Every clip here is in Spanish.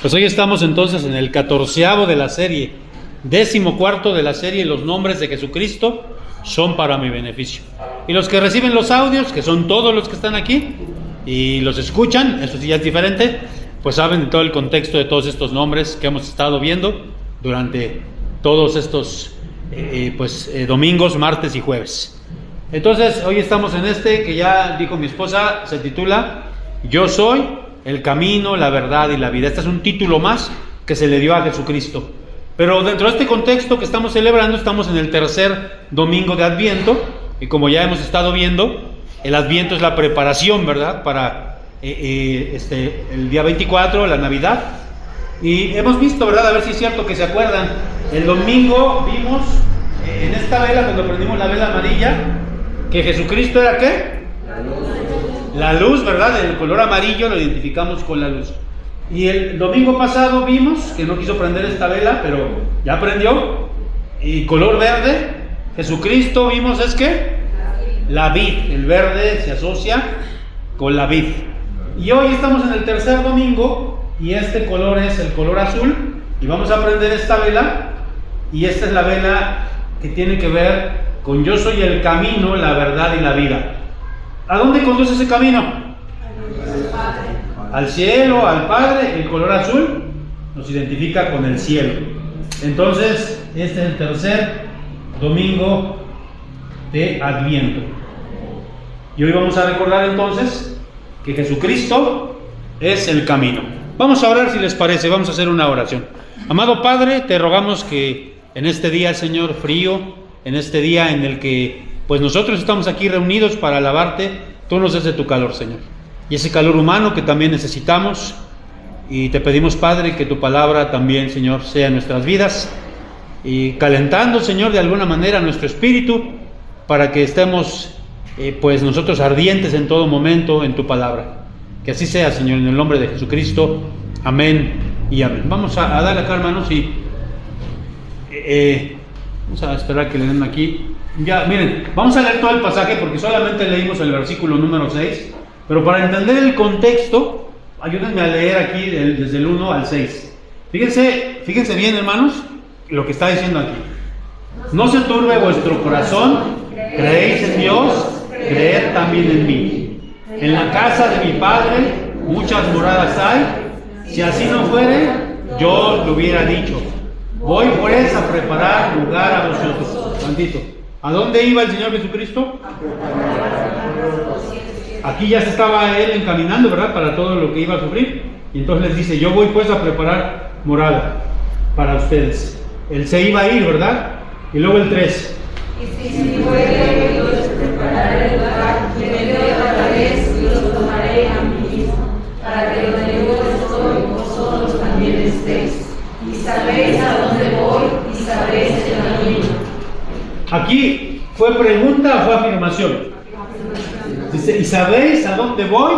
Pues hoy estamos entonces en el 14º de la serie, 14º de la serie, los nombres de Jesucristo son para mi beneficio. Y los que reciben los audios, que son todos los que están aquí, y los escuchan, eso sí ya es diferente, pues saben de todo el contexto de todos estos nombres que hemos estado viendo durante todos estos domingos, martes y jueves. Entonces hoy estamos en este que ya dijo mi esposa, se titula Yo soy el camino, la verdad y la vida. Este es un título más que se le dio a Jesucristo. Pero dentro de este contexto que estamos celebrando, estamos en el tercer domingo de Adviento, y como ya hemos estado viendo, el Adviento es la preparación, ¿verdad?, para el día 24, la Navidad. Y hemos visto, ¿verdad?, a ver si es cierto que se acuerdan, el domingo vimos en esta vela, cuando prendimos la vela amarilla, que Jesucristo era ¿qué? La luz, ¿verdad? El color amarillo lo identificamos con la luz. Y el domingo pasado vimos que no quiso prender esta vela, pero ya prendió. Y color verde, Jesucristo vimos es que la vid, el verde se asocia con la vid. Y hoy estamos en el tercer domingo y este color es el color azul. Y vamos a prender esta vela. Y esta es la vela que tiene que ver con yo soy el camino, la verdad y la vida. ¿A dónde conduce ese camino? Al cielo, al Padre. El color azul nos identifica con el cielo. Entonces, este es el tercer domingo de Adviento. Y hoy vamos a recordar entonces que Jesucristo es el camino. Vamos a orar si les parece, vamos a hacer una oración. Amado Padre, te rogamos que en este día, Señor, frío, en este día en el que pues nosotros estamos aquí reunidos para alabarte, tú nos des de tu calor, Señor. Y ese calor humano que también necesitamos. Y te pedimos, Padre, que tu palabra también, Señor, sea en nuestras vidas. Y calentando, Señor, de alguna manera nuestro espíritu, para que estemos, pues nosotros ardientes en todo momento en tu palabra. Que así sea, Señor, en el nombre de Jesucristo. Amén y amén. Vamos a darle acá, hermanos, y vamos a esperar que le den aquí. Ya, miren, vamos a leer todo el pasaje porque solamente leímos el versículo número 6, pero para entender el contexto, ayúdenme a leer aquí desde el 1 al 6. Fíjense bien, hermanos, lo que está diciendo aquí. No se turbe vuestro corazón, creéis en Dios, creed también en mí. En la casa de mi Padre muchas moradas hay, si así no fuere, yo lo hubiera dicho. Voy pues a preparar lugar a vosotros. Bendito. ¿A dónde iba el Señor Jesucristo? Aquí ya se estaba Él encaminando, ¿verdad?, para todo lo que iba a sufrir. Y entonces les dice, yo voy pues a preparar morada para ustedes. Él se iba a ir, ¿verdad? Y luego el 3. Y si fuere, yo les prepararé el lugar, vendré otra vez y los tomaré a mí mismo, para que donde yo estoy, vosotros también estéis. Y sabréis a dónde voy y sabréis el camino. Aquí, ¿fue pregunta o fue afirmación? Dice, y sabéis a dónde voy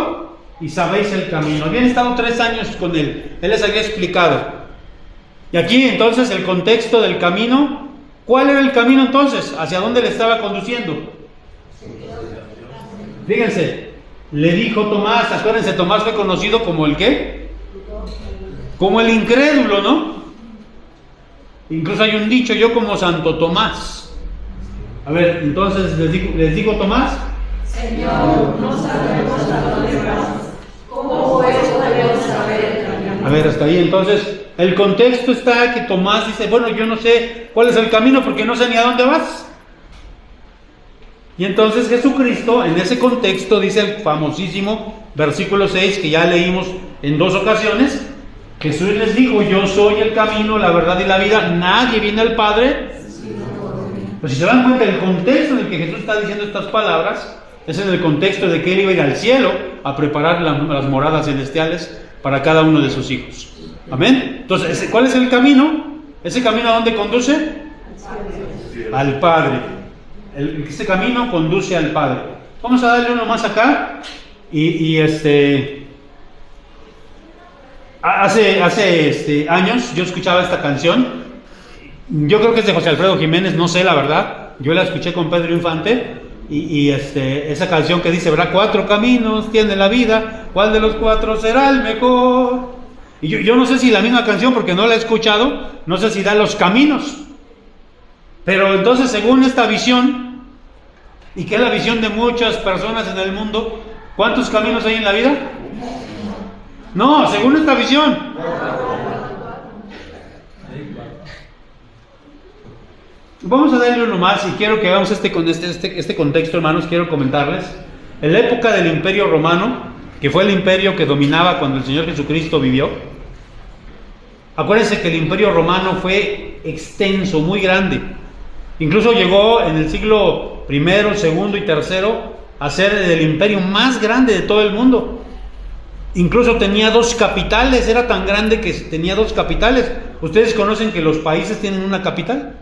y sabéis el camino. Habían estado 3 años con él, él les había explicado. Y aquí entonces el contexto del camino, ¿cuál era el camino entonces? ¿Hacia dónde le estaba conduciendo? Fíjense, le dijo Tomás, acuérdense, Tomás fue conocido como el ¿qué? Como el incrédulo, ¿no? Incluso hay un dicho, yo como Santo Tomás. A ver, entonces les digo Tomás. Señor, no sabemos a dónde vas. ¿Cómo pues podemos saber el camino? A ver, hasta ahí. Entonces, el contexto está que Tomás dice, bueno, yo no sé cuál es el camino porque no sé ni a dónde vas. Y entonces Jesucristo, en ese contexto, dice el famosísimo versículo 6, que ya leímos en 2 ocasiones, Jesús les dijo, yo soy el camino, la verdad y la vida, nadie viene al Padre. Pues si se dan cuenta, el contexto en el que Jesús está diciendo estas palabras es en el contexto de que Él iba a ir al cielo a preparar las moradas celestiales para cada uno de sus hijos. Amén. Entonces, ¿cuál es el camino? ¿Ese camino a dónde conduce? Al Padre. Ese camino conduce al Padre. Vamos a darle uno más acá. Hace años yo escuchaba esta canción. Yo creo que es de José Alfredo Jiménez, no sé la verdad. Yo la escuché con Pedro Infante. Esa canción que dice, ¿verdad? 4 caminos tiene la vida, ¿cuál de los 4 será el mejor? Y yo no sé si la misma canción, porque no la he escuchado, no sé si da los caminos. Pero entonces, según esta visión, y que es la visión de muchas personas en el mundo, ¿cuántos caminos hay en la vida? No, según esta visión. Vamos a darle uno más y quiero que hagamos este contexto, hermanos. Quiero comentarles. En la época del Imperio Romano, que fue el imperio que dominaba cuando el Señor Jesucristo vivió, acuérdense que el Imperio Romano fue extenso, muy grande. Incluso llegó en el siglo I, II y III a ser el imperio más grande de todo el mundo. Incluso tenía 2 capitales, era tan grande que tenía 2 capitales. Ustedes conocen que los países tienen una capital.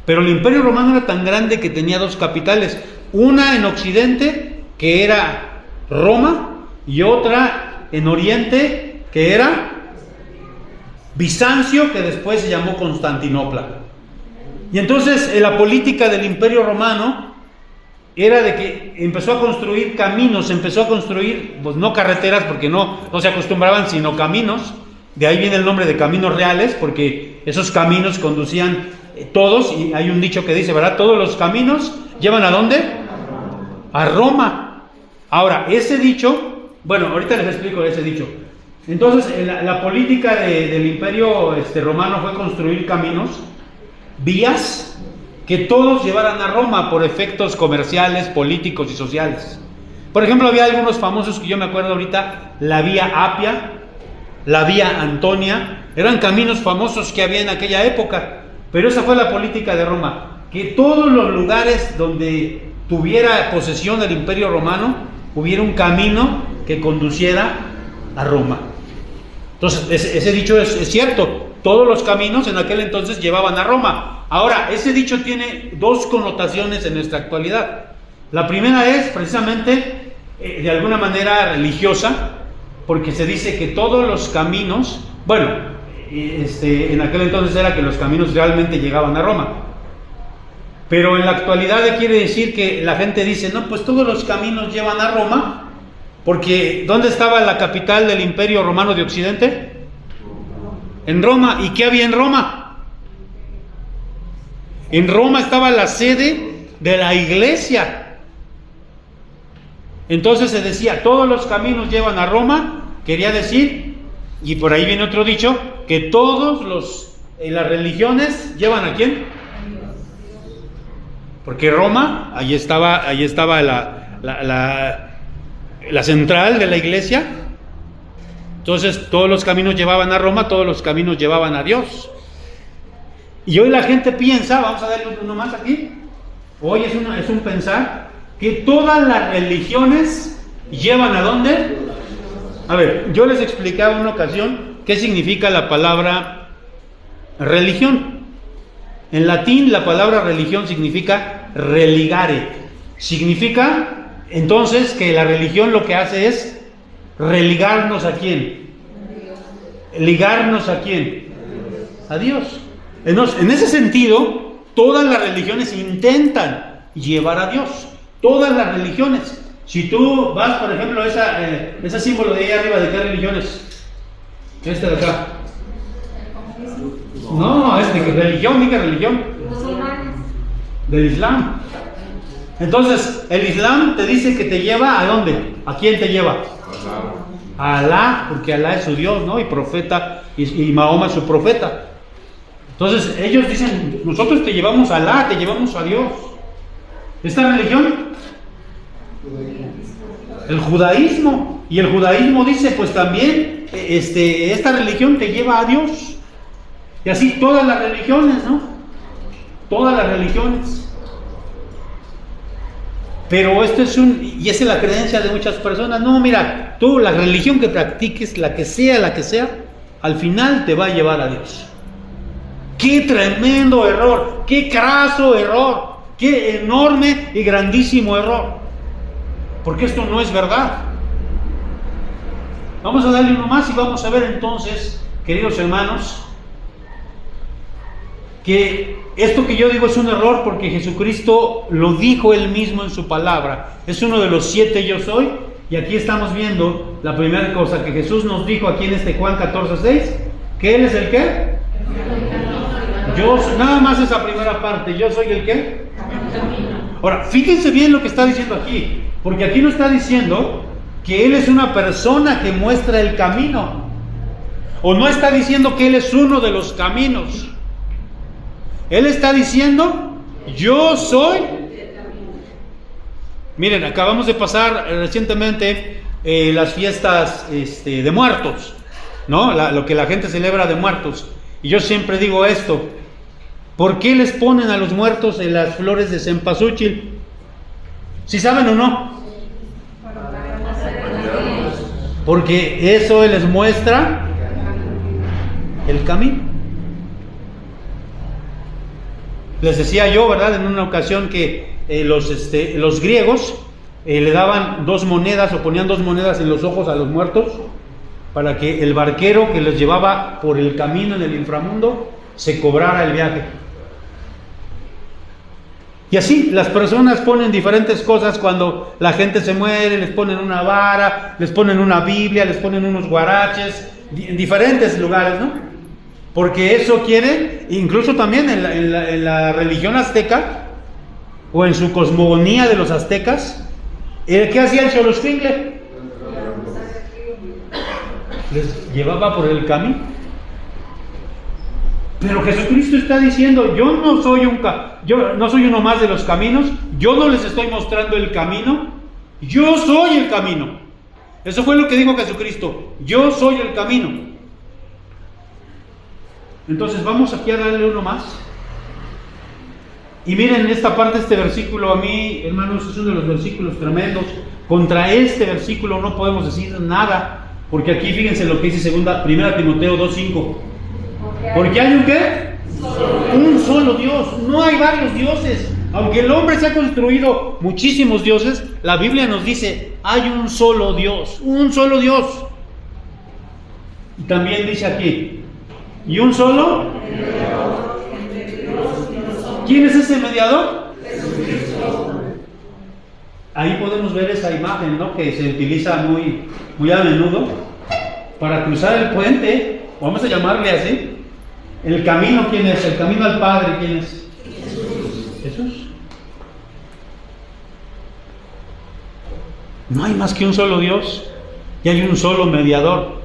Pero el Imperio Romano era tan grande que tenía 2 capitales. Una en Occidente, que era Roma, y otra en Oriente, que era Bizancio, que después se llamó Constantinopla. Y entonces la política del Imperio Romano era de que empezó a construir caminos, empezó a construir, pues no carreteras, porque no se acostumbraban, sino caminos. De ahí viene el nombre de caminos reales, porque esos caminos conducían todos, y hay un dicho que dice, ¿verdad? Todos los caminos llevan ¿a dónde? A Roma. Ahora, ese dicho, bueno, ahorita les explico ese dicho. Entonces, la política del Imperio Romano fue construir caminos, vías, que todos llevaran a Roma por efectos comerciales, políticos y sociales. Por ejemplo, había algunos famosos que yo me acuerdo ahorita, la vía Apia, la vía Antonia, eran caminos famosos que había en aquella época. Pero esa fue la política de Roma, que todos los lugares donde tuviera posesión el Imperio Romano, hubiera un camino que conduciera a Roma. Entonces, ese dicho es cierto, todos los caminos en aquel entonces llevaban a Roma. Ahora, ese dicho tiene 2 connotaciones en nuestra actualidad. La primera es precisamente, de alguna manera religiosa, porque se dice que todos los caminos, bueno, en aquel entonces era que los caminos realmente llegaban a Roma, pero en la actualidad quiere decir que la gente dice, no, pues todos los caminos llevan a Roma, porque ¿dónde estaba la capital del Imperio Romano de Occidente? En Roma. ¿Y qué había en Roma? En Roma estaba la sede de la iglesia. Entonces se decía, todos los caminos llevan a Roma, quería decir, y por ahí viene otro dicho, que todos las religiones llevan ¿a quién? Porque Roma, ahí estaba la central de la iglesia. Entonces todos los caminos llevaban a Roma, todos los caminos llevaban a Dios. Y hoy la gente piensa, vamos a darle uno más aquí, hoy es un pensar, que todas las religiones llevan ¿a dónde? A ver, yo les explicaba en una ocasión qué significa la palabra religión. En latín la palabra religión significa religare. Significa entonces que la religión lo que hace es religarnos ¿a quién? ¿Ligarnos a quién? A Dios. En ese sentido, todas las religiones intentan llevar a Dios. Todas las religiones. Si tú vas, por ejemplo, ese símbolo de ahí arriba, ¿de qué religiones? Este de acá. No, religión, ¿de qué religión? Del Islam. Entonces, el Islam te dice que te lleva ¿a dónde? ¿A quién te lleva? A Alá, porque Alá es su Dios, ¿no? Y profeta, y Mahoma es su profeta. Entonces, ellos dicen, nosotros te llevamos a Alá, te llevamos a Dios. ¿Esta religión? El judaísmo. Y el judaísmo dice, pues también, esta religión te lleva a Dios. Y así todas las religiones, ¿no? Todas las religiones. Pero esa es la creencia de muchas personas. No, mira, tú la religión que practiques, la que sea, al final te va a llevar a Dios. ¡Qué tremendo error! ¡Qué craso error! ¡Qué enorme y grandísimo error! Porque esto no es verdad. Vamos a darle uno más y vamos a ver entonces, queridos hermanos, que esto que yo digo es un error porque Jesucristo lo dijo Él mismo en su palabra. Es uno de los 7 yo soy, Y aquí estamos viendo la primera cosa que Jesús nos dijo aquí en este Juan 14:6, que Él es el ¿qué? Yo, nada más esa primera parte, yo soy el ¿qué? Ahora, fíjense bien lo que está diciendo aquí, porque aquí no está diciendo que Él es una persona que muestra el camino, o no está diciendo que Él es uno de los caminos. Él está diciendo, yo soy. Miren, acabamos de pasar recientemente las fiestas de muertos, ¿no? Lo que la gente celebra de muertos. Y yo siempre digo esto: ¿por qué les ponen a los muertos en las flores de cempasúchil? ¿Sí saben o no? Porque eso les muestra el camino. Les decía yo, ¿verdad?, en una ocasión que los griegos le daban 2 monedas, o ponían 2 monedas en los ojos a los muertos, para que el barquero que les llevaba por el camino en el inframundo se cobrara el viaje. Y así las personas ponen diferentes cosas cuando la gente se muere. Les ponen una vara, les ponen una Biblia, les ponen unos guaraches en diferentes lugares, ¿no? Porque eso quiere, incluso también en la religión azteca, o en su cosmogonía de los aztecas, ¿qué hacía el Xoloscuincle? Les llevaba por el camino. Pero Jesucristo está diciendo, yo no soy uno más de los caminos, yo no les estoy mostrando el camino, yo soy el camino. Eso fue lo que dijo Jesucristo, yo soy el camino. Entonces vamos aquí a darle uno más. Y miren esta parte, este versículo, a mí, hermanos, es uno de los versículos tremendos. Contra este versículo no podemos decir nada, porque aquí fíjense lo que dice 1 Timoteo 2:5. Porque hay un ¿qué? Un solo Dios, no hay varios dioses. Aunque el hombre se ha construido muchísimos dioses, la Biblia nos dice, hay un solo Dios, un solo Dios. Y también dice aquí, ¿y un solo? ¿Quién es ese mediador? Ahí podemos ver esa imagen, ¿no?, que se utiliza muy a menudo para cruzar el puente, vamos a llamarle así. El camino, ¿quién es? El camino al Padre, ¿quién es? Jesús. No hay más que un solo Dios y hay un solo mediador.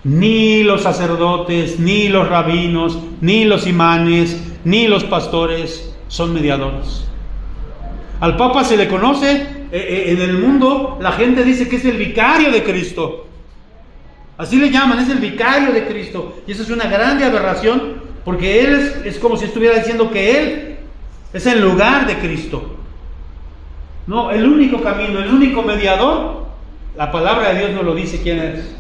Ni los sacerdotes, ni los rabinos, ni los imanes, ni los pastores son mediadores. Al Papa se le conoce, en el mundo la gente dice que es el vicario de Cristo. Así le llaman, es el vicario de Cristo. Y eso es una grande aberración, porque él es como si estuviera diciendo que él es en lugar de Cristo. No, el único camino, el único mediador, la palabra de Dios nos lo dice quién es.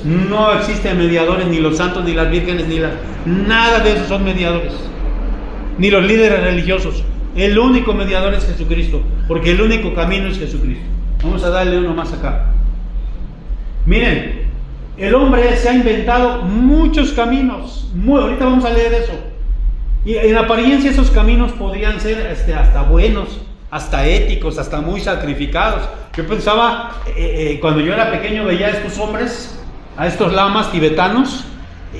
No existen mediadores, ni los santos, ni las vírgenes, nada de eso son mediadores, ni los líderes religiosos. El único mediador es Jesucristo, porque el único camino es Jesucristo. Vamos a darle uno más acá. Miren, el hombre se ha inventado muchos caminos, ahorita vamos a leer eso, y en apariencia esos caminos podrían ser hasta buenos, hasta éticos, hasta muy sacrificados. Yo pensaba, cuando yo era pequeño, veía a estos hombres, a estos lamas tibetanos,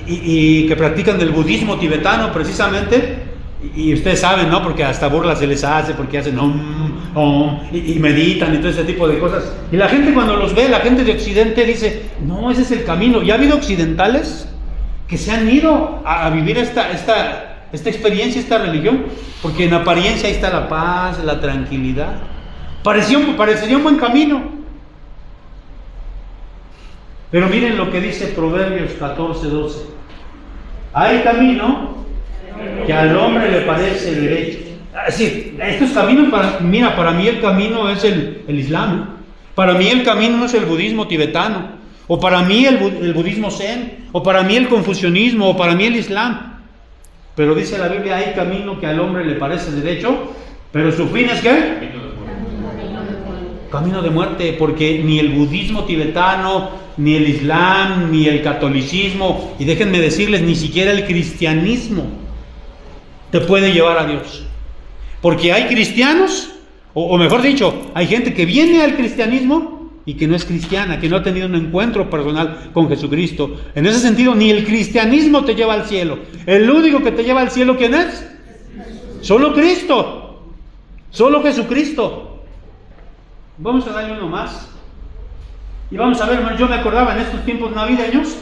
y que practican del budismo tibetano precisamente, y ustedes saben, ¿no?, porque hasta burlas se les hace, porque hacen y meditan y todo ese tipo de cosas. Y la gente, cuando los ve, la gente de Occidente dice, no, ese es el camino. Y ha habido occidentales que se han ido a vivir esta experiencia, esta religión, porque en apariencia ahí está la paz, la tranquilidad. Parecería un buen camino. Pero miren lo que dice Proverbios 14:12. Hay camino que al hombre le parece derecho. Es decir, estos caminos, para mí el camino es el Islam. Para mí el camino no es el budismo tibetano, o para mí el budismo zen, o para mí el confucianismo, o para mí el Islam. Pero dice la Biblia, hay camino que al hombre le parece derecho, pero su fin es ¿qué? Camino de muerte, porque ni el budismo tibetano, ni el Islam, ni el catolicismo, y déjenme decirles, ni siquiera el cristianismo te puede llevar a Dios. Porque hay cristianos O mejor dicho, hay gente que viene al cristianismo y que no es cristiana, que no ha tenido un encuentro personal con Jesucristo. En ese sentido, ni el cristianismo te lleva al cielo. El único que te lleva al cielo, ¿quién es? Solo Cristo. Solo Jesucristo. Vamos a darle uno más. Y vamos a ver, hermano, yo me acordaba en estos tiempos navideños,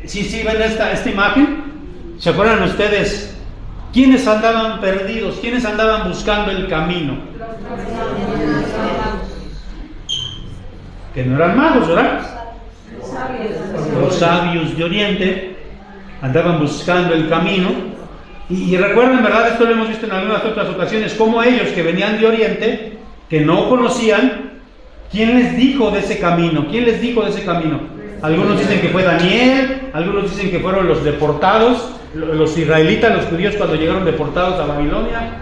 si ven esta imagen, ¿se acuerdan ustedes? ¿Quiénes andaban perdidos? ¿Quiénes andaban buscando el camino? Que no eran magos, ¿verdad? Los sabios de Oriente andaban buscando el camino. Y recuerden, ¿verdad? Esto lo hemos visto en algunas otras ocasiones, como ellos que venían de Oriente, que no conocían, ¿quién les dijo de ese camino? ¿Quién les dijo de ese camino? Algunos dicen que fue Daniel, algunos dicen que fueron los deportados, los israelitas, los judíos cuando llegaron deportados a Babilonia,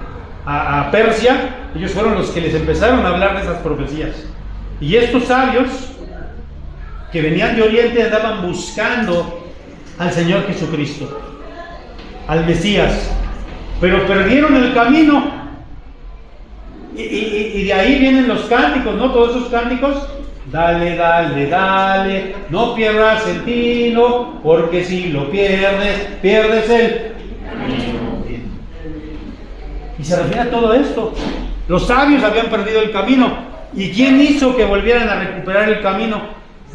a Persia, ellos fueron los que les empezaron a hablar de esas profecías. Y estos sabios que venían de Oriente andaban buscando al Señor Jesucristo, al Mesías, pero perdieron el camino. Y de ahí vienen los cánticos, ¿no? Todos esos cánticos. Dale, dale, dale, no pierdas el tino, porque si lo pierdes, pierdes el camino. Y se refiere a todo esto. Los sabios habían perdido el camino. ¿Y quién hizo que volvieran a recuperar el camino?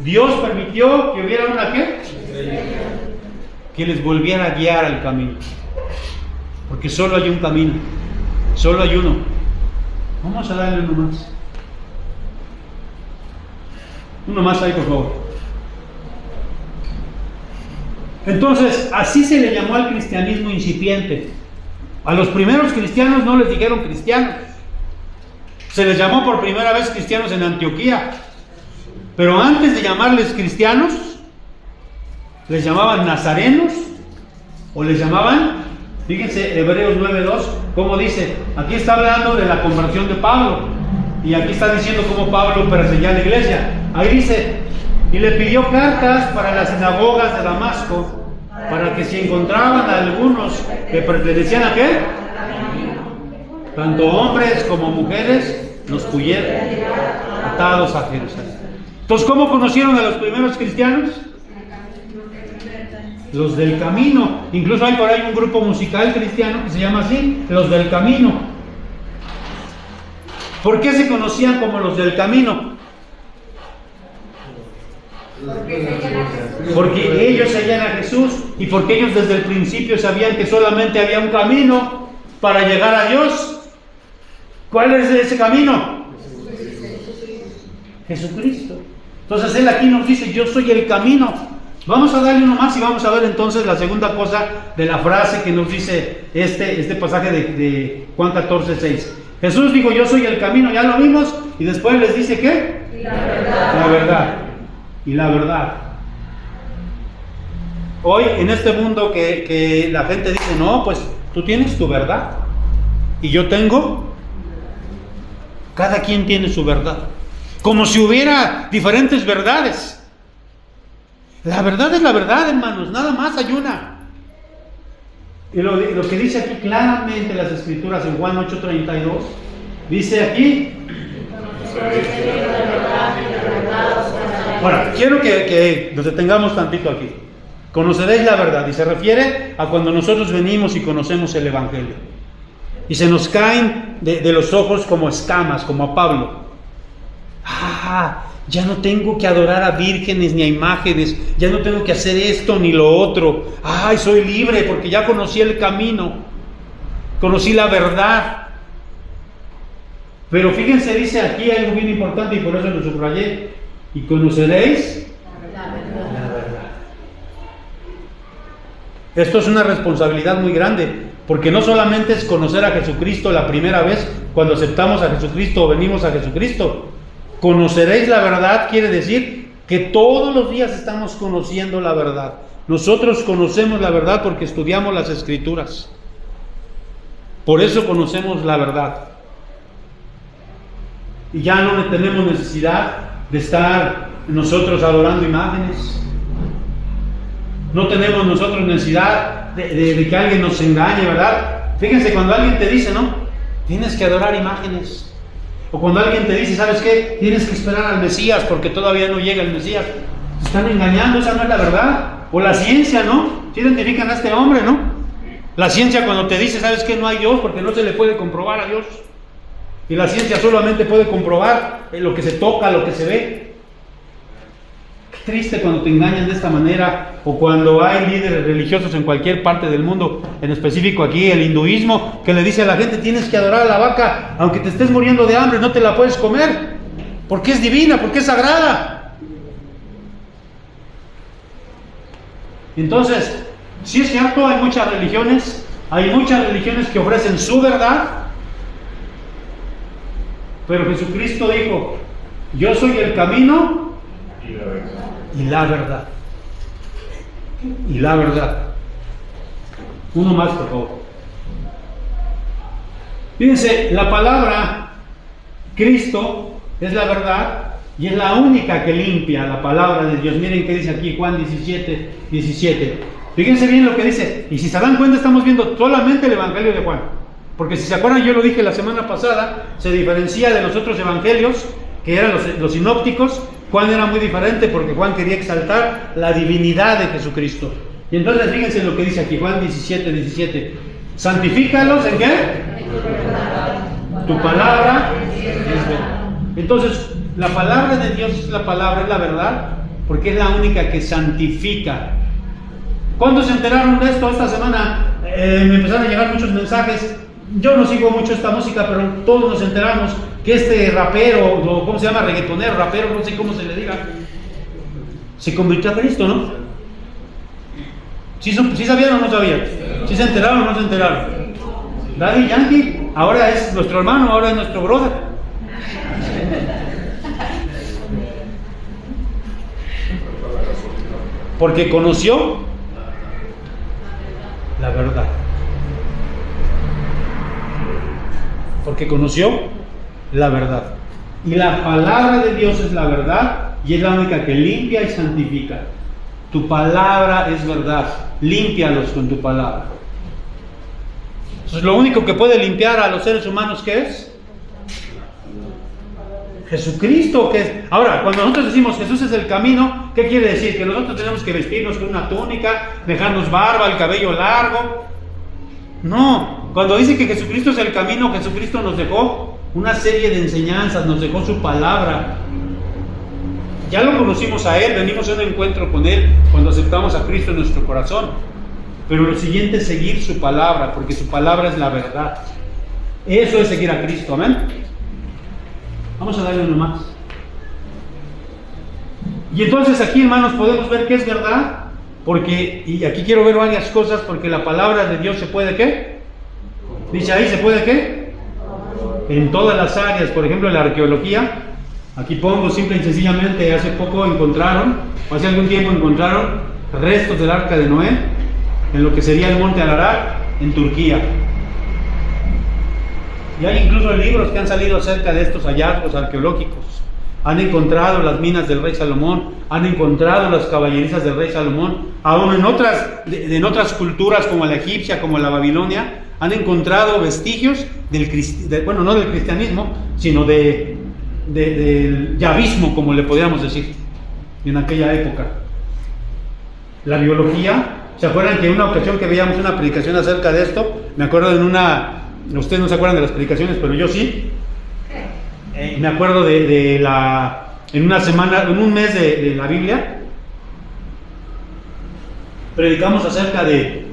Dios permitió que hubiera una ¿qué? Que les volviera a guiar al camino. Porque solo hay un camino, solo hay uno. Vamos a darle uno más. Uno más ahí, por favor. Entonces, así se le llamó al cristianismo incipiente. A los primeros cristianos no les dijeron cristianos. Se les llamó por primera vez cristianos en Antioquía. Pero antes de llamarles cristianos, les llamaban nazarenos o les llamaban, fíjense, Hebreos 9:2, ¿cómo dice? Aquí está hablando de la conversión de Pablo. Y aquí está diciendo cómo Pablo perseguía a la iglesia. Ahí dice, y le pidió cartas para las sinagogas de Damasco, para que si encontraban a algunos que pertenecían a ¿qué? Tanto hombres como mujeres, los pudieran atados a Jerusalén. Entonces, ¿cómo conocieron a los primeros cristianos? Los del camino. Incluso hay por ahí un grupo musical cristiano que se llama así, los del camino. ¿Por qué se conocían como los del camino? Porque ellos seguían a Jesús y porque ellos desde el principio sabían que solamente había un camino para llegar a Dios. ¿Cuál es ese camino? Jesucristo. Entonces Él aquí nos dice, yo soy el camino. Vamos a darle uno más y vamos a ver entonces la segunda cosa de la frase que nos dice este pasaje de Juan 14:6. Jesús dijo, yo soy el camino, ya lo vimos, y después les dice ¿qué? Y la verdad. La verdad. Y la verdad. Hoy en este mundo que la gente dice, no, pues tú tienes tu verdad y yo tengo, cada quien tiene su verdad, como si hubiera diferentes verdades. La verdad es la verdad, hermanos, nada más hay una. Y lo que dice aquí claramente las Escrituras en Juan 8:32, dice aquí. Bueno, quiero que nos detengamos tantito aquí. Conoceréis la verdad, y se refiere a cuando nosotros venimos y conocemos el Evangelio. Y se nos caen de los ojos como escamas, como a Pablo. Ya no tengo que adorar a vírgenes ni a imágenes, ya no tengo que hacer esto ni lo otro. Soy libre porque ya conocí el camino, conocí la verdad. Pero fíjense, dice aquí algo bien importante y por eso lo subrayé. Y conoceréis la verdad. Esto es una responsabilidad muy grande, porque no solamente es conocer a Jesucristo la primera vez cuando aceptamos a Jesucristo o venimos a Jesucristo. Conoceréis la verdad quiere decir que todos los días estamos conociendo la verdad. Nosotros conocemos la verdad porque estudiamos las Escrituras. Por eso conocemos la verdad. Y ya no tenemos necesidad de estar nosotros adorando imágenes. No tenemos nosotros necesidad de que alguien nos engañe, ¿verdad? Fíjense, cuando alguien te dice, ¿no? Tienes que adorar imágenes. O cuando alguien te dice, ¿sabes qué? Tienes que esperar al Mesías porque todavía no llega el Mesías. Te están engañando, esa no es la verdad. O la ciencia, ¿no? Si identifican a este hombre, ¿no? La ciencia cuando te dice, ¿sabes qué? No hay Dios porque no se le puede comprobar a Dios. Y la ciencia solamente puede comprobar lo que se toca, lo que se ve. Qué triste cuando te engañan de esta manera, o cuando hay líderes religiosos en cualquier parte del mundo, en específico aquí el hinduismo, que le dice a la gente, tienes que adorar a la vaca, aunque te estés muriendo de hambre, no te la puedes comer, porque es divina, porque es sagrada. Entonces, sí es cierto, hay muchas religiones que ofrecen su verdad, pero Jesucristo dijo, yo soy el camino y la verdad. Y la verdad. Uno más, por favor. Fíjense, la palabra Cristo es la verdad y es la única que limpia la palabra de Dios. Miren qué dice aquí Juan 17:17. Fíjense bien lo que dice. Y si se dan cuenta, estamos viendo solamente el Evangelio de Juan. Porque si se acuerdan, yo lo dije la semana pasada, se diferencia de los otros evangelios, que eran los sinópticos. Juan era muy diferente porque Juan quería exaltar la divinidad de Jesucristo. Y entonces fíjense lo que dice aquí, Juan 17:17. Santifícalos, ¿en qué? Tu palabra es verdad. Entonces, la palabra de Dios es la palabra, es la verdad, porque es la única que santifica. ¿Cuántos se enteraron de esto esta semana? Me empezaron a llegar muchos mensajes. Yo no sigo mucho esta música, pero todos nos enteramos que este rapero, o ¿cómo se llama? Reggaetonero, rapero, no sé cómo se le diga, se convirtió a Cristo, ¿no? ¿Sí sabían o no sabían? ¿Sí se enteraron o no se enteraron? Daddy Yankee ahora es nuestro hermano, ahora es nuestro brother. Porque conoció la verdad. Porque conoció la verdad. Y la palabra de Dios es la verdad y es la única que limpia y santifica. Tu palabra es verdad. Límpialos con tu palabra. Entonces, lo único que puede limpiar a los seres humanos, ¿qué es? Jesucristo, que es. Ahora, cuando nosotros decimos Jesús es el camino, ¿qué quiere decir? Que nosotros tenemos que vestirnos con una túnica, dejarnos barba, el cabello largo. No, cuando dice que Jesucristo es el camino, Jesucristo nos dejó una serie de enseñanzas, nos dejó su palabra. Ya lo conocimos a Él, venimos a un encuentro con Él cuando aceptamos a Cristo en nuestro corazón. Pero lo siguiente es seguir su palabra, porque su palabra es la verdad. Eso es seguir a Cristo, amén. Vamos a darle uno más. Y entonces aquí, hermanos, podemos ver que es verdad, porque, y aquí quiero ver varias cosas, porque la palabra de Dios se puede, ¿qué? Dice ahí, ¿se puede qué? En todas las áreas, por ejemplo, en la arqueología. Aquí pongo simple y sencillamente, hace poco hace algún tiempo encontraron restos del arca de Noé en lo que sería el monte Ararat, en Turquía. Y hay incluso libros que han salido acerca de estos hallazgos arqueológicos. Han encontrado las minas del rey Salomón, han encontrado las caballerizas del rey Salomón, aún en otras culturas como la egipcia, como la babilonia, han encontrado vestigios no del cristianismo, sino del yavismo, como le podríamos decir, en aquella época. La biología, ¿se acuerdan que en una ocasión que veíamos una predicación acerca de esto? Me acuerdo ustedes no se acuerdan de las predicaciones, pero yo sí. Me acuerdo en un mes de la Biblia, predicamos acerca de,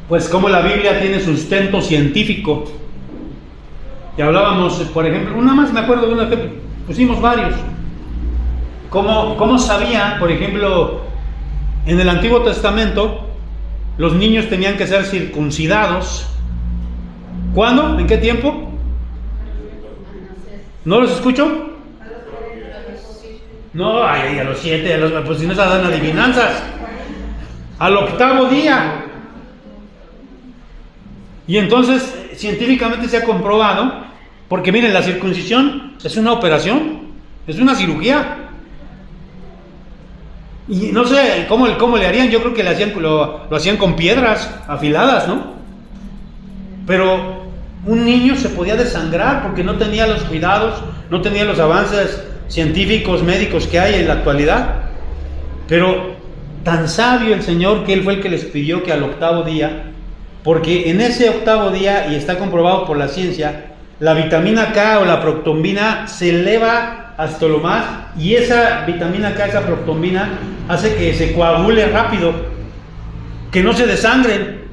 pues, cómo la Biblia tiene sustento científico. Y hablábamos, por ejemplo, una más me acuerdo de una que pusimos varios. ¿Cómo sabía, por ejemplo, en el Antiguo Testamento, los niños tenían que ser circuncidados? ¿Cuándo? ¿En qué tiempo? ¿No los escucho? No, a los 7, pues si no se dan adivinanzas. Al 8º día. Y entonces, científicamente se ha comprobado, porque miren, la circuncisión es una operación, es una cirugía. Y no sé cómo le harían, yo creo que lo hacían con piedras afiladas, ¿no? Pero Un niño se podía desangrar porque no tenía los cuidados, no tenía los avances científicos, médicos que hay en la actualidad. Pero tan sabio el Señor que Él fue el que les pidió que al octavo día, porque en ese octavo día, y está comprobado por la ciencia, la vitamina K o la proctombina se eleva hasta lo más, y esa vitamina K, esa proctombina, hace que se coagule rápido, que no se desangren.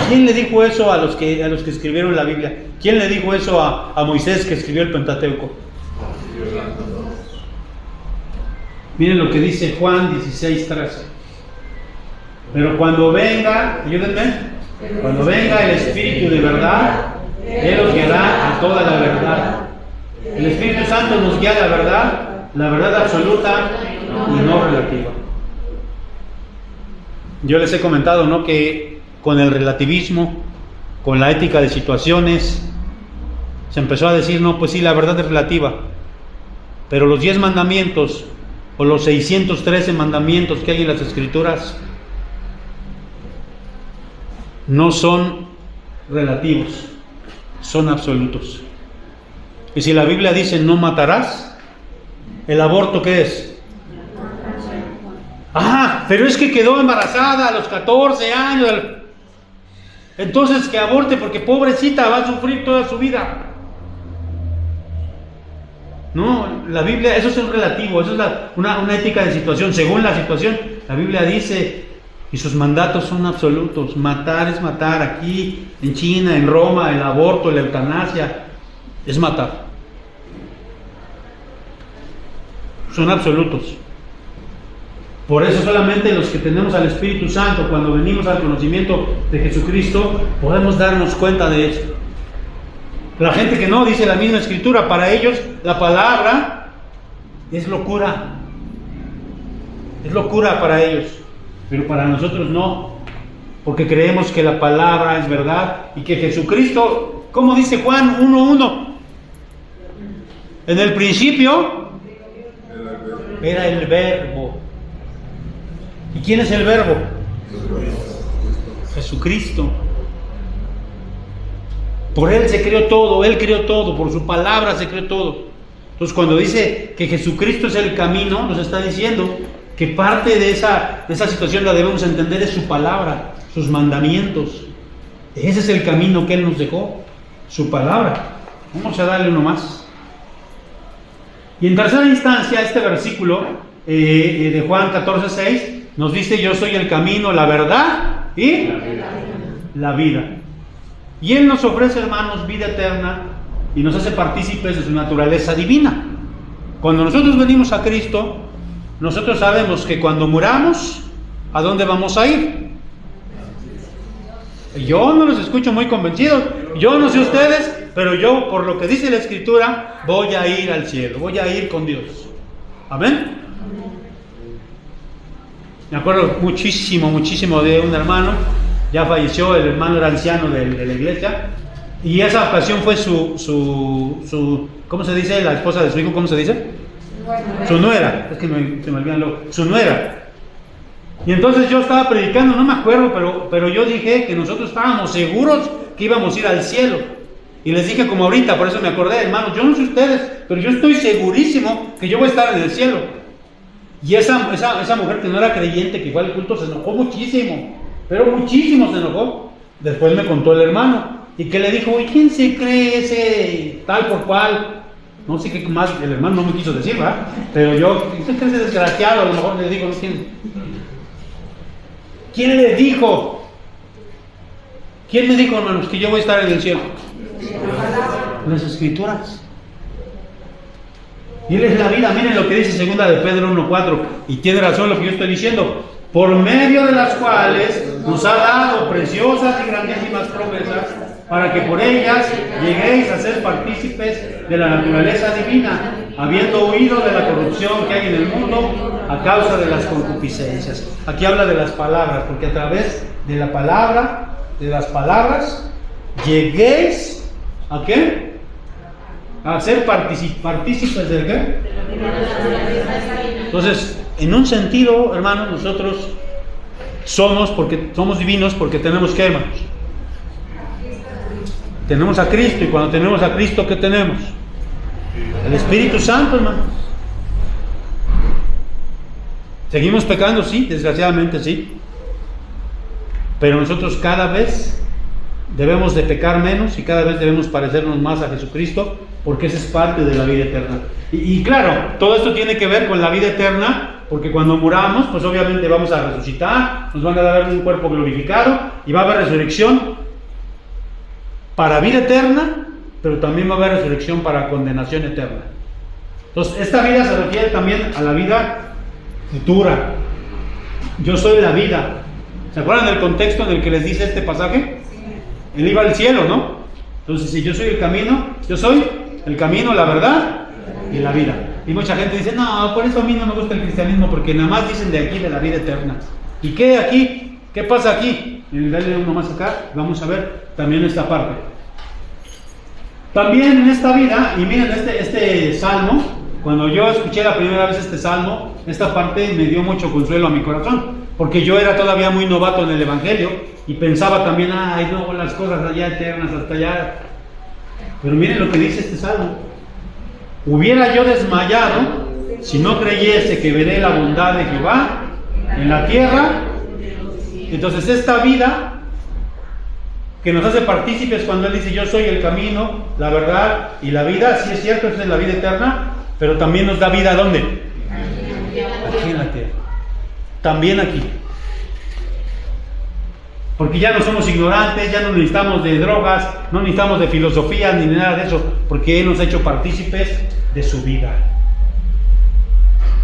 ¿Quién le dijo eso a los que escribieron la Biblia? ¿Quién le dijo eso a Moisés, que escribió el Pentateuco? Miren lo que dice Juan 16:13. Pero cuando venga, ayúdenme, cuando venga el Espíritu de verdad, Él os guiará a toda la verdad. El Espíritu Santo nos guía a la verdad absoluta y no relativa. Yo les he comentado, ¿no?, que con el relativismo, con la ética de situaciones, se empezó a decir, no, pues sí, la verdad es relativa, pero los 10 mandamientos o los 613 mandamientos que hay en las Escrituras no son relativos, son absolutos. Y si la Biblia dice no matarás, ¿el aborto qué es? Pero es que quedó embarazada a los 14 años. Entonces que aborte, porque pobrecita va a sufrir toda su vida. No, la Biblia, eso es relativo, eso es una ética de situación. Según la situación, la Biblia dice, y sus mandatos son absolutos. Matar es matar. Aquí en China, en Roma, el aborto, la eutanasia es matar. Son absolutos. Por eso solamente los que tenemos al Espíritu Santo, cuando venimos al conocimiento de Jesucristo, podemos darnos cuenta de eso. La gente que no, dice la misma Escritura, para ellos la palabra es locura. Es locura para ellos. Pero para nosotros no, porque creemos que la palabra es verdad y que Jesucristo, como dice Juan 1:1, en el principio era el Verbo. ¿Y quién es el Verbo? Jesucristo. Por Él se creó todo, Él creó todo, por su palabra se creó todo. Entonces cuando dice que Jesucristo es el camino, nos está diciendo que parte de esa situación la debemos entender es su palabra, sus mandamientos. Ese es el camino que Él nos dejó, su palabra. Vamos a darle uno más. Y en tercera instancia, este versículo de Juan 14:6 nos dice: yo soy el camino, la verdad y la vida. Y Él nos ofrece, hermanos, vida eterna y nos hace partícipes de su naturaleza divina. Cuando nosotros venimos a Cristo, nosotros sabemos que cuando muramos, ¿a dónde vamos a ir? Yo no los escucho muy convencidos. Yo no sé ustedes, pero yo, por lo que dice la Escritura, voy a ir al cielo, voy a ir con Dios. ¿Amén? Me acuerdo muchísimo de un hermano, ya falleció, el hermano era anciano de la iglesia, y esa ocasión fue su ¿cómo se dice? La esposa de su hijo, ¿cómo se dice? Su nuera, es que se me olvidan luego, su nuera. Y entonces yo estaba predicando, no me acuerdo, pero yo dije que nosotros estábamos seguros que íbamos a ir al cielo. Y les dije como ahorita, por eso me acordé, hermanos, yo no sé ustedes, pero yo estoy segurísimo que yo voy a estar en el cielo. Y esa mujer que no era creyente, que igual el culto, se enojó muchísimo, pero muchísimo se enojó. Después me contó el hermano, y que le dijo: ¿y quién se cree ese tal por cual? No sé qué más, el hermano no me quiso decir, ¿verdad? Pero yo, ¿usted cree ese desgraciado? A lo mejor le digo, no quién. ¿Quién le dijo? ¿Quién me dijo, hermanos, que yo voy a estar en el cielo? Las Escrituras. Y Él es la vida. Miren lo que dice 2 de Pedro 1:4. Y tiene razón lo que yo estoy diciendo. Por medio de las cuales nos ha dado preciosas y grandísimas promesas, para que por ellas lleguéis a ser partícipes de la naturaleza divina, habiendo huido de la corrupción que hay en el mundo a causa de las concupiscencias. Aquí habla de las palabras, porque a través de la palabra, de las palabras, lleguéis ¿a qué? A ser partícipes del qué. Entonces, en un sentido, hermanos, nosotros somos divinos porque tenemos ¿qué, hermanos? Tenemos a Cristo, y cuando tenemos a Cristo, ¿qué tenemos? El Espíritu Santo, hermanos. ¿Seguimos pecando? Sí, desgraciadamente sí. Pero nosotros cada vez debemos de pecar menos y cada vez debemos parecernos más a Jesucristo, porque esa es parte de la vida eterna. Y claro, todo esto tiene que ver con la vida eterna, porque cuando muramos, pues obviamente vamos a resucitar, nos van a dar un cuerpo glorificado y va a haber resurrección para vida eterna, pero también va a haber resurrección para condenación eterna. Entonces, esta vida se refiere también a la vida futura. Yo soy la vida. ¿Se acuerdan del contexto en el que les dice este pasaje? Él iba al cielo, ¿no? Entonces, si yo soy el camino, yo soy el camino, la verdad y la vida. Y mucha gente dice, no, por eso a mí no me gusta el cristianismo, porque nada más dicen de aquí, de la vida eterna. ¿Y qué aquí? ¿Qué pasa aquí? Y dale uno más acá, vamos a ver también esta parte. También en esta vida, y miren este salmo, cuando yo escuché la primera vez este salmo, esta parte me dio mucho consuelo a mi corazón, porque yo era todavía muy novato en el Evangelio, y pensaba también, ay no, las cosas allá eternas, hasta allá. Pero miren lo que dice este salmo: hubiera yo desmayado si no creyese que veré la bondad de Jehová en la tierra. Entonces esta vida que nos hace partícipes, cuando Él dice yo soy el camino, la verdad y la vida, sí es cierto, esa es la vida eterna, pero también nos da vida ¿dónde? Aquí en la tierra, también aquí, porque ya no somos ignorantes, ya no necesitamos de drogas, no necesitamos de filosofía ni nada de eso, porque Él nos ha hecho partícipes de su vida.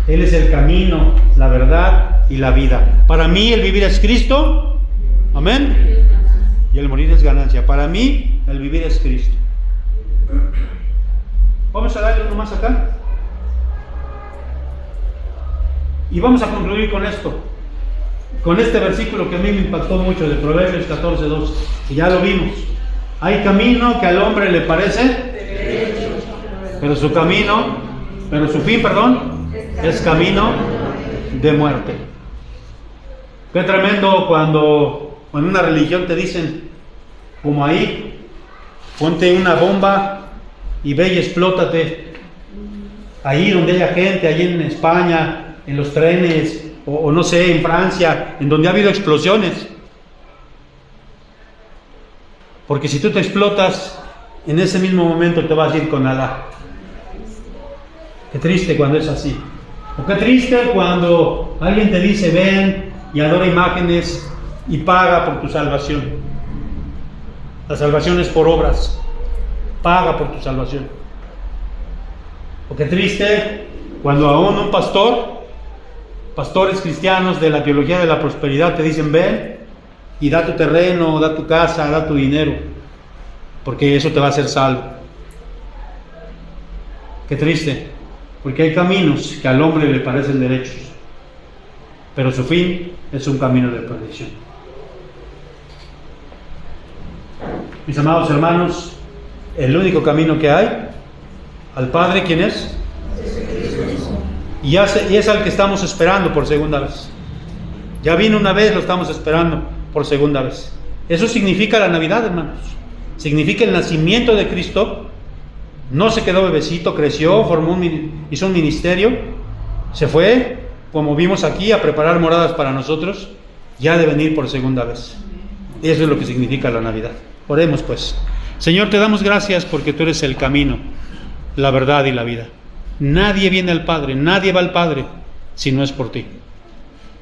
Él es el camino, la verdad y la vida. Para mí el vivir es Cristo, amén, y el morir es ganancia. Para mí el vivir es Cristo. Vamos a darle uno más acá y vamos a concluir con esto, con este versículo que a mí me impactó mucho, de Proverbios 14:2, que ya lo vimos. Hay camino que al hombre le parece, pero su fin, es camino de muerte. Qué tremendo cuando en una religión te dicen, como ahí, ponte una bomba y ve y explótate. Ahí donde haya gente, ahí en España, en los trenes, o no sé, en Francia, en donde ha habido explosiones. Porque si tú te explotas, en ese mismo momento te vas a ir con Alá. Qué triste cuando es así. O qué triste cuando alguien te dice ven y adora imágenes y paga por tu salvación. La salvación es por obras. Paga por tu salvación. O qué triste cuando aún un pastores cristianos de la teología de la prosperidad te dicen ven y da tu terreno, da tu casa, da tu dinero, porque eso te va a hacer salvo. Qué triste, porque hay caminos que al hombre le parecen derechos, pero su fin es un camino de perdición. Mis amados hermanos, el único camino que hay al Padre, ¿quién es? Y es al que estamos esperando por segunda vez. Ya vino una vez, lo estamos esperando por segunda vez. Eso significa la Navidad, hermanos. Significa el nacimiento de Cristo. No se quedó bebecito, creció, hizo un ministerio, se fue, como vimos aquí, a preparar moradas para nosotros. Ya de venir por segunda vez. Eso es lo que significa la Navidad. Oremos pues. Señor, te damos gracias porque tú eres el camino, la verdad y la vida. Nadie viene al Padre, nadie va al Padre si no es por ti.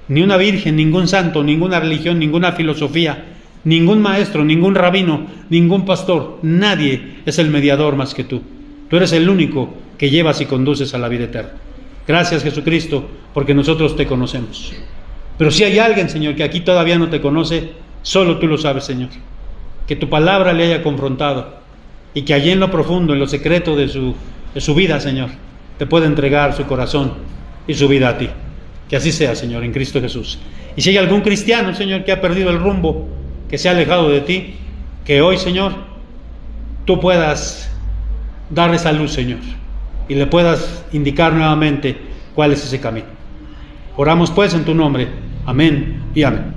Ni una virgen, ningún santo, ninguna religión, ninguna filosofía, ningún maestro, ningún rabino, ningún pastor, nadie es el mediador más que tú. Tú eres el único que llevas y conduces a la vida eterna. Gracias, Jesucristo, porque nosotros te conocemos. Pero si hay alguien, Señor, que aquí todavía no te conoce, solo tú lo sabes, Señor. Que tu palabra le haya confrontado y que allí en lo profundo, en lo secreto de su vida, Señor, te pueda entregar su corazón y su vida a ti. Que así sea, Señor, en Cristo Jesús. Y si hay algún cristiano, Señor, que ha perdido el rumbo, que se ha alejado de ti, que hoy, Señor, tú puedas darle esa luz, Señor, y le puedas indicar nuevamente cuál es ese camino. Oramos pues en tu nombre. Amén y amén.